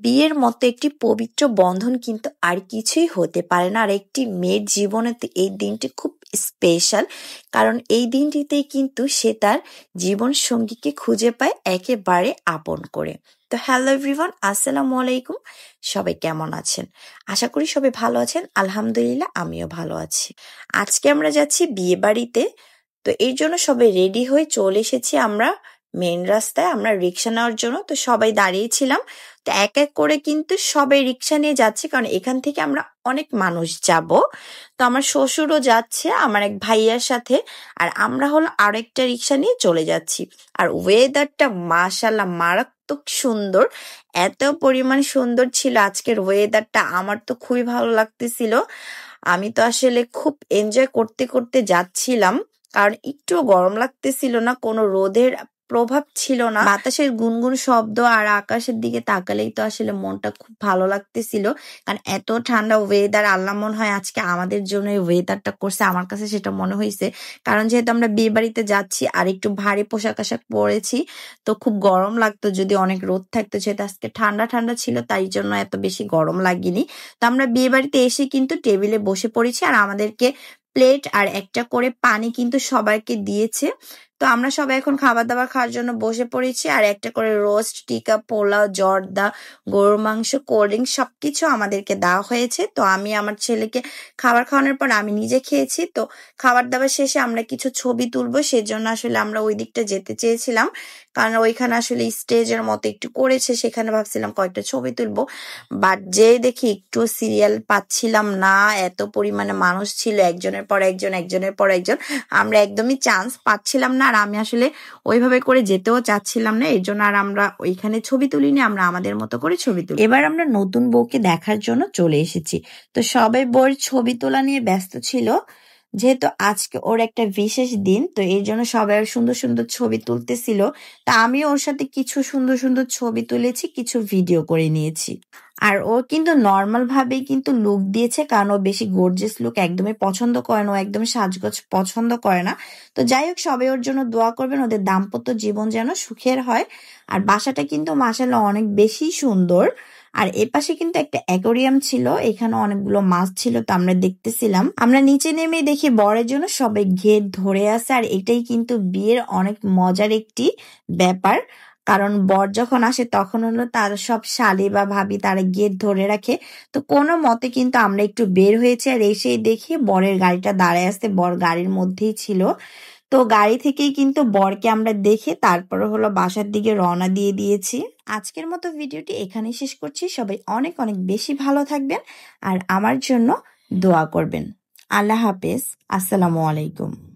বিয়ের মতো একটি পবিত্র বন্ধন কিন্তু আর কিছুই হতে পারে না। আর একটি মেয়ের জীবনে তো এই দিনটি খুব স্পেশাল, কারণ এই দিনটিতেই কিন্তু সে তার জীবন সঙ্গীকে খুঁজে পায় একেবারে আপন করে। তো হ্যালো এভরিওয়ান, আসসালামু আলাইকুম। সবাই কেমন আছেন? আশা করি সবাই ভালো আছেন। আলহামদুলিল্লাহ, আমিও ভালো আছি। আজকে আমরা যাচ্ছি বিয়ে বাড়িতে। তো এই জন্য সবাই রেডি হয়ে চলে এসেছি আমরা মেন রাস্তায়, আমরা রিক্সা নেওয়ার জন্য। তো সবাই দাঁড়িয়েছিলাম। তো এক এক করে কিন্তু সবাই রিক্সা নিয়ে যাচ্ছে, কারণ এখান থেকে আমরা অনেক মানুষ যাব। তো আমার শ্বশুরও যাচ্ছে আমার এক ভাইয়ার সাথে, আর আমরা হলো আরেকটা রিক্সা নিয়ে চলে যাচ্ছি। আর ওয়েদারটা মাশাআল্লাহ মারাত্মক সুন্দর, এত পরিমাণ সুন্দর ছিল আজকের ওয়েদারটা। আমার তো খুবই ভালো লাগতেছিল। আমি তো আসলে খুব এনজয় করতে করতে যাচ্ছিলাম, কারণ একটু গরম লাগতেছিল না, কোনো রোদের প্রভাব ছিল না। বাতাসের গুনগুন শব্দ আর আকাশের দিকে তাকালেই তো আসলে মনটা খুব ভালো লাগতেছিল, কারণ এত ঠান্ডা ওয়েদার। আল্লাহ মনে হয় আজকে আমাদের জন্য এই ওয়েদারটা করছে, আমার কাছে সেটা মনে হয়েছে। কারণ যেহেতু আমরা বিয়ে বাড়িতে যাচ্ছি আর একটু ভারী পোশাক আশাক পরেছি, তো খুব গরম লাগতো। যদি অনেক রোদ থাকতো, যেহেতু আজকে ঠান্ডা ঠান্ডা ছিল, তাই জন্য এত বেশি গরম লাগেনি। তো আমরা বিয়ে বাড়িতে এসে কিন্তু টেবিলে বসে পড়েছি, আর আমাদেরকে প্লেট আর একটা করে পানি কিন্তু সবাইকে দিয়েছে। তো আমরা সবাই এখন খাবার দাবার খাওয়ার জন্য বসে পড়েছি, আর একটা করে রোস্ট, টিকা, পোলাও, জর্দা, গরুর মাংস, কোল্ড ড্রিঙ্ক সবকিছু আমাদেরকে দেওয়া হয়েছে। তো আমি আমার ছেলেকে খাবার খাওয়ানোর পর আমি নিজে খেয়েছি। তো খাবার দাবার শেষে আমরা কিছু ছবি তুলবো, সেজন্য আসলে আমরা ওই দিকটা যেতে চেয়েছিলাম, কারণ ওইখানে আসলে স্টেজের মতো একটু করেছে, সেখানে ভাবছিলাম কয়েকটা ছবি তুলবো। বাট যে দেখি একটু সিরিয়াল পাচ্ছিলাম না, এত পরিমাণে মানুষ ছিল, একজনের পর একজন, একজনের পর একজন। আমরা একদমই চান্স পাচ্ছিলাম না, আর আমি আসলে ওইভাবে করে যেতেও চাচ্ছিলাম না, এর জন্য আর আমরা ওইখানে ছবি তুলিনি, আমরা আমাদের মতো করে ছবি তুলি। এবার আমরা নতুন বউকে দেখার জন্য চলে এসেছি। তো সবাই বউয়ের ছবি তোলা নিয়ে ব্যস্ত ছিল, যেহেতু আজকে ওর একটা বিশেষ দিন, তো এই জন্য সবাই সুন্দর সুন্দর ছবি তুলতেছিল। তা আমি ওর সাথে কিছু সুন্দর সুন্দর ছবি তুলেছি, কিছু ভিডিও করে নিয়েছি। আর ও কিন্তু নর্মাল ভাবেই কিন্তু লুক দিয়েছে, কারণ ও বেশি গর্জিয়াস লুক একদমই পছন্দ করে না, ও একদম সাজগোজ পছন্দ করে না। তো যাই হোক, সবাই ওর জন্য দোয়া করবেন, ওদের দাম্পত্য জীবন যেন সুখের হয়। আর বাসাটা কিন্তু মাশাআল্লাহ অনেক বেশি সুন্দর। আর এপাশে কিন্তু একটা অ্যাকোরিয়াম ছিল, এখানে অনেকগুলো মাছ ছিল, তো আমরা দেখতেছিলাম। আমরা নিচে নেমে দেখি বরের জন্য সবাই ঘের ধরে আছে, আর এটাই কিন্তু বিয়ের অনেক মজার একটি ব্যাপার। কারণ বর যখন আসে তখন হলো তার সব শালি বা ভাবি তারা গেট ধরে রাখে। তো কোনো মতে কিন্তু আমরা একটু বের হয়েছি, আর এসেই দেখি বরের গাড়িটা দাঁড়ায় আছে, বর গাড়ির মধ্যেই ছিল। তো গাড়ি থেকেই কিন্তু বরকে আমরা দেখে তারপরে হলো বাসার দিকে রওনা দিয়ে দিয়েছি। আজকের মতো ভিডিওটি এখানেই শেষ করছি। সবাই অনেক অনেক বেশি ভালো থাকবেন, আর আমার জন্য দোয়া করবেন। আল্লাহ হাফেজ, আসসালামু আলাইকুম।